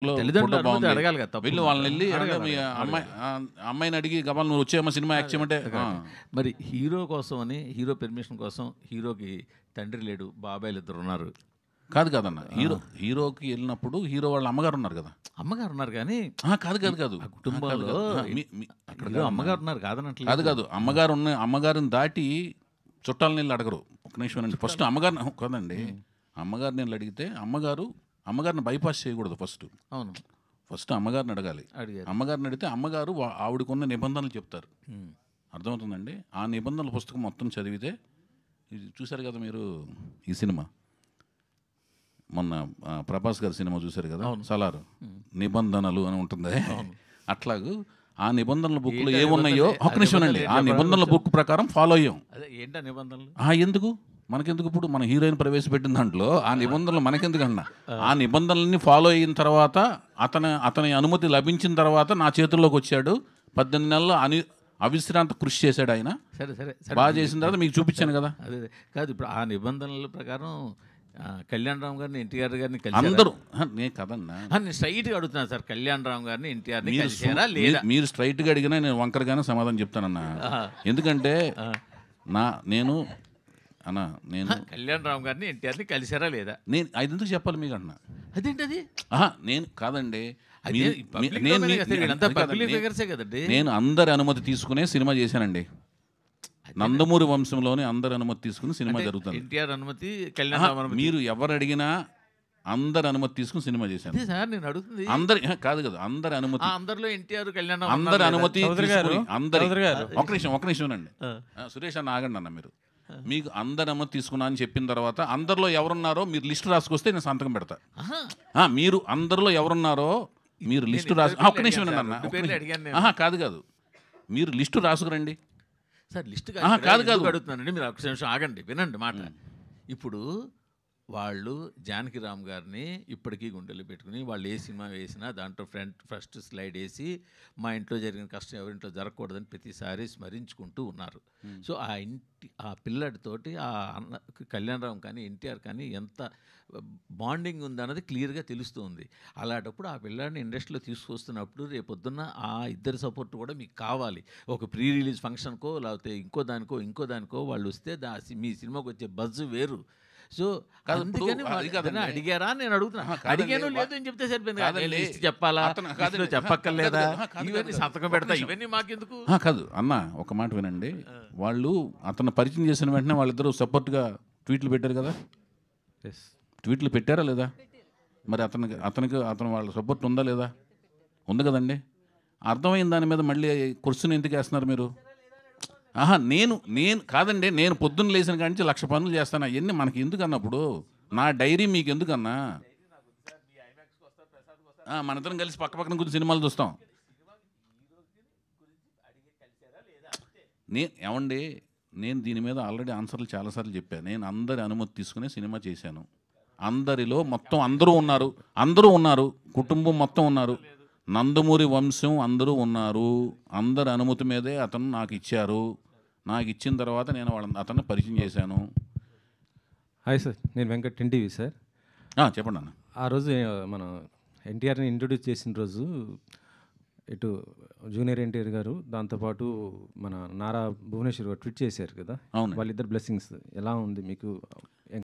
తల్లిదండ్రులు ఫోటో అనుమతి బాగుంది, అడగాలి కదా, వెళ్ళి తప్పకుండా. వాళ్ళని వెళ్ళి అడగాలి, మీ అడగాలి. అమ్మాయిని అడిగి గబాల్ నువ్వు వచ్చేయమ్మా సినిమా యాక్ట్ చేయమంటే మరి హీరో కోసం అని, హీరో పెర్మిషన్ కోసం హీరోకి తండ్రి లేడు, బాబాయిలు ఇద్దరు ఉన్నారు. కాదు కాదన్న, హీరోకి వెళ్ళినప్పుడు హీరో వాళ్ళ అమ్మగారు ఉన్నారు కదా. అమ్మగారు ఉన్నారు కానీ కాదు కాదు కాదు ఆ కుటుంబంలో అక్కడ అమ్మగారు ఉన్నారు కాదనట్లేదు. కాదు కాదు, అమ్మగారిని దాటి చుట్టాలని వెళ్ళి అడగరు. ఒక నిమిషం అండి, ఫస్ట్ అమ్మగారిని కాదండి, అమ్మగారిని వెళ్ళి అడిగితే అమ్మగారిని బైపాస్ చేయకూడదు. ఫస్ట్ అమ్మగారిని అడగాలి. అమ్మగారిని అడిగితే అమ్మగారు ఆవిడకున్న నిబంధనలు చెప్తారు. అర్థమవుతుందండి. ఆ నిబంధనల పుస్తకం మొత్తం చదివితే, ఇది చూశారు కదా మీరు ఈ సినిమా, మొన్న ప్రభాస్ గారి సినిమా చూశారు కదా, సలారు నిబంధనలు అని ఉంటుంది. అట్లాగూ ఆ నిబంధనల బుక్లో ఏమున్నాయో ఒక నిమిషం అండి, ఆ నిబంధనల బుక్ ప్రకారం ఫాలో అయ్యాం. ఏంటా నిబంధనలు? ఎందుకు మనకెందుకు, ఇప్పుడు మన హీరోయిన్ ప్రవేశపెట్టిన దాంట్లో ఆ నిబంధనలు మనకెందుకన్నా, ఆ నిబంధనల్ని ఫాలో అయిన తర్వాత అతని అనుమతి లభించిన తర్వాత నా చేతుల్లోకి వచ్చాడు. 18 నెలలు అవిశ్రాంత కృషి చేశాడు ఆయన. సరే సరే బాగా చేసిన తర్వాత మీకు చూపించాను కదా. అదే కాదు, ఇప్పుడు ఆ నిబంధనల ప్రకారం కళ్యాణ్ రామ్ గారిని, ఎన్టీఆర్ గారిని అందరూ, నేను కదన్నా, నేను స్ట్రైట్గా అడుగుతున్నాను సార్, కళ్యాణ్ రామ్ గారిని, ఎన్టీఆర్ని కలిసారా లేదా? మీరు స్ట్రైట్గా అడిగినా నేను వంకరగానే సమాధానం చెప్తానన్నా. ఎందుకంటే నేను కళ్యాణ్ రామ్ గారిని, ఎన్టీఆర్ని కలిసారా లేదా నేను అది ఎందుకు చెప్పాలి మీకు అన్నా? అదేంటది? నేను కాదండి, నేను అందరి అనుమతి తీసుకునే సినిమా చేశానండి. నందమూరి వంశంలోనే అందరి అనుమతి తీసుకుని సినిమా జరుగుతుంది. ఎన్టీఆర్ అనుమతి, కళ్యాణ్ రామ్ అనుమతి, మీరు ఎవరు అడిగినా అందరి అనుమతి తీసుకుని సినిమా చేశాను సార్. నేను అడుగుతుంది అందరి కాదు కదా, అందరి అనుమతి, అందరిలో ఎన్టీఆర్, కళ్యాణ్ రామ్ అందరి అనుమతి అందరి. ఒక నిమిషం అండి, సురేష్ అన్న ఆగండి అన్న, మీకు అందరి అనుమతి తీసుకున్నా అని చెప్పిన తర్వాత అందరిలో ఎవరున్నారో మీరు లిస్ట్ రాసుకొస్తే నేను సంతకం పెడతా. మీరు అందరిలో ఎవరున్నారో మీరు లిస్టు రాసు, ఒక్క నిమిషం అన్న, కాదు మీరు లిస్టు రాసుకురండి సార్. లిస్టు కాదు అడుగుతున్నానండి, మీరు ఒక్క నిమిషం ఆగండి, వినండి మాట. ఇప్పుడు వాళ్ళు జానకి రామ్ గారిని ఇప్పటికీ గుండెలు పెట్టుకుని, వాళ్ళు ఏ సినిమా వేసినా దాంట్లో ఫస్ట్ స్లైడ్ వేసి, మా ఇంట్లో జరిగిన కష్టం ఎవరింట్లో జరగకూడదని ప్రతిసారి స్మరించుకుంటూ ఉన్నారు. సో ఆ పిల్లడితోటి కళ్యాణ్ రామ్ కానీ, ఎన్టీఆర్ కానీ ఎంత బాండింగ్ ఉందన్నది క్లియర్గా తెలుస్తుంది. అలాంటప్పుడు ఆ పిల్లాడిని ఇండస్ట్రీలో తీసుకొస్తున్నప్పుడు రేపొద్దున్న ఆ ఇద్దరి సపోర్ట్ కూడా మీకు కావాలి. ఒక ప్రీ రిలీజ్ ఫంక్షన్కో లేకపోతే ఇంకో దానికో వాళ్ళు వస్తే మీ సినిమాకి వచ్చే బజ్ వేరు. సో అందుకని అడిగారా నేను అడుగుతున్నా. అడిగాను లేదు అని చెప్తే సరిపోయింది, చెప్పాలా చెప్పక్కర్లేదా, ఇవన్నీ సంతకం పెడతా, ఇవన్నీ మాకెందుకు? కాదు అన్న, ఒక మాట వినండి. వాళ్ళు అతను పరిచయం చేసిన వెంటనే వాళ్ళిద్దరూ సపోర్ట్గా ట్వీట్లు పెట్టారు కదా. ట్వీట్లు పెట్టారా లేదా? మరి అతను వాళ్ళ సపోర్ట్ ఉందా లేదా? ఉంది కదండి. అర్థమైన దాని మీద మళ్ళీ క్వశ్చన్ ఎందుకు వేస్తున్నారు మీరు? నేను కాదండి, నేను పొద్దున్న లేచిన కాడి నుంచి 1,00,000 పనులు చేస్తాను. అవన్నీ మనకి ఎందుకు అన్నప్పుడు, నా డైరీ మీకు ఎందుకన్నా? మనిద్దరం కలిసి పక్కన గురించి సినిమాలు చూస్తాం. నేను దీని మీద ఆల్రెడీ ఆన్సర్లు చాలాసార్లు చెప్పాను. నేను అందరి అనుమతి తీసుకునే సినిమా చేశాను. అందరిలో మొత్తం అందరూ ఉన్నారు, కుటుంబం మొత్తం ఉన్నారు, నందమూరి వంశం అందరూ ఉన్నారు. అందరి అనుమతి మీదే అతను నాకు ఇచ్చారు. నాకు ఇచ్చిన తర్వాత నేను అతన్ని పరిచయం చేశాను. హాయ్ సార్, నేను వెంకట్ ఎన్టీవీ సార్. చెప్పండి అన్న. ఆ రోజు మన ఎన్టీఆర్ని ఇంట్రొడ్యూస్ చేసిన రోజు ఇటు జూనియర్ ఎన్టీఆర్ గారు, దాంతోపాటు మన నారా భువనేశ్వర్ గారు ట్వీట్ చేశారు కదా. అవును, వాళ్ళిద్దరు బ్లెస్సింగ్స్ ఎలా ఉంది మీకు?